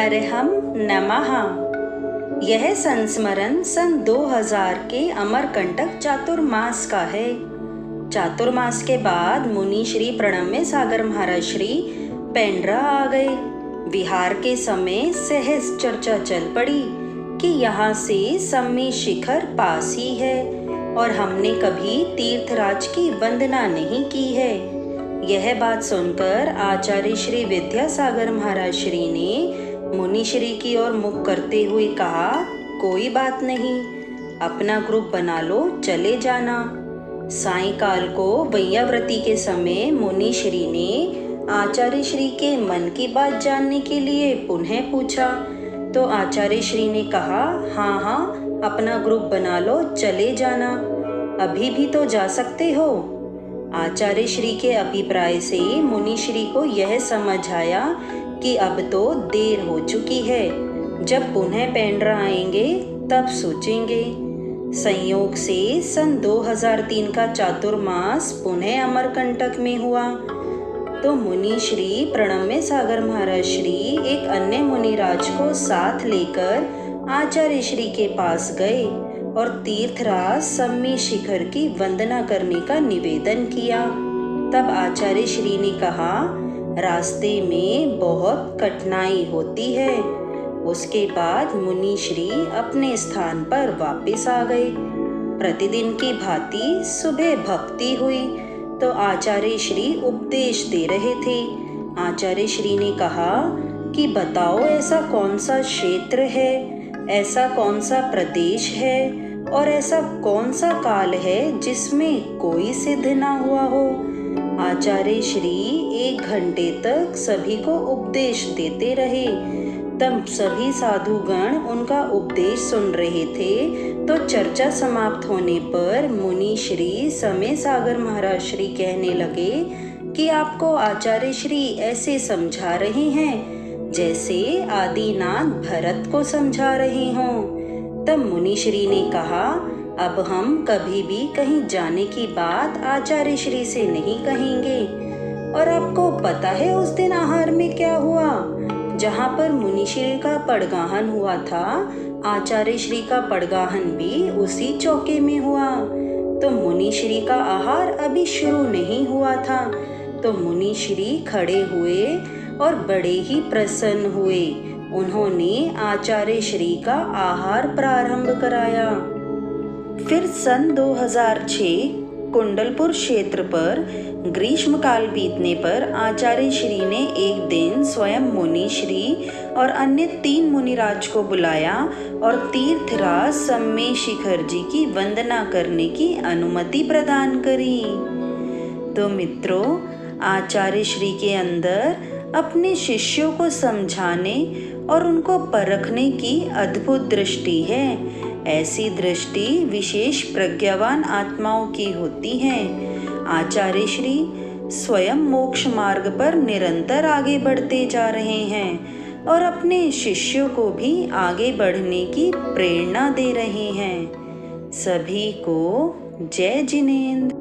अर्हं नमः। यह संस्मरण सन 2000 के अमरकंटक चातुर्मास का है। चातुर्मास के बाद मुनि श्री प्रणम्य सागर महाराज श्री पेंड्रा आ गए। विहार के समय सहज चर्चा चल पड़ी कि यहाँ से सम्मी शिखर पास ही है और हमने कभी तीर्थराज की वंदना नहीं की है। यह बात सुनकर आचार्य श्री विद्यासागर महाराज श्री ने मुनि श्री की ओर मुख करते हुए कहा, कोई बात नहीं, अपना ग्रुप बना लो, चले जाना। सायंकाल को वैयाव्रती के समय मुनि श्री ने आचार्य श्री के मन की बात जानने के लिए पुनः पूछा तो आचार्य श्री ने कहा, हाँ, अपना ग्रुप बना लो, चले जाना, अभी भी तो जा सकते हो। आचार्य श्री के अभिप्राय से मुनि श्री को यह समझ आया कि अब तो देर हो चुकी है, जब पुनः पेंड्रा आएंगे तब सोचेंगे। संयोग से सन 2003 का चातुर्मास पुनः अमरकंटक में हुआ तो मुनि श्री प्रणम्य सागर महाराज श्री एक अन्य मुनिराज को साथ लेकर आचार्य श्री के पास गए और तीर्थराज सम्मी शिखर की वंदना करने का निवेदन किया। तब आचार्य श्री ने कहा, रास्ते में बहुत कठिनाई होती है। उसके बाद मुनि श्री अपने स्थान पर वापस आ गए। प्रतिदिन की भांति सुबह भक्ति हुई तो आचार्य श्री उपदेश दे रहे थे। आचार्य श्री ने कहा कि बताओ, ऐसा कौन सा क्षेत्र है, ऐसा कौन सा प्रदेश है और ऐसा कौन सा काल है जिसमें कोई सिद्ध ना हुआ हो। आचार्य श्री 1 घंटे तक सभी को उपदेश देते रहे। तब सभी साधुगण उनका उपदेश सुन रहे थे तो चर्चा समाप्त होने पर मुनि श्री समय सागर महाराज श्री कहने लगे कि आपको आचार्य श्री ऐसे समझा रहे हैं जैसे आदिनाथ भरत को समझा रहे हों। तब मुनि श्री ने कहा, अब हम कभी भी कहीं जाने की बात आचार्य श्री से नहीं कहेंगे। और आपको पता है उस दिन आहार में क्या हुआ? जहाँ पर मुनि श्री का पड़गाहन हुआ था, आचार्य श्री का पड़गाहन भी उसी चौके में हुआ। तो मुनि श्री का आहार अभी शुरू नहीं हुआ था तो मुनि श्री खड़े हुए और बड़े ही प्रसन्न हुए। उन्होंने आचार्य श्री का आहार प्रारंभ कराया। फिर सन 2006 कुंडलपुर क्षेत्र पर ग्रीष्मकाल बीतने पर आचार्य श्री ने एक दिन स्वयं मुनि श्री और अन्य 3 मुनिराज को बुलाया और तीर्थराज सम्मी शिखर जी की वंदना करने की अनुमति प्रदान करी। तो मित्रों, आचार्य श्री के अंदर अपने शिष्यों को समझाने और उनको परखने की अद्भुत दृष्टि है। ऐसी दृष्टि विशेष प्रज्ञावान आत्माओं की होती है। आचार्य श्री स्वयं मोक्ष मार्ग पर निरंतर आगे बढ़ते जा रहे हैं और अपने शिष्यों को भी आगे बढ़ने की प्रेरणा दे रहे हैं। सभी को जय जिनेंद्र।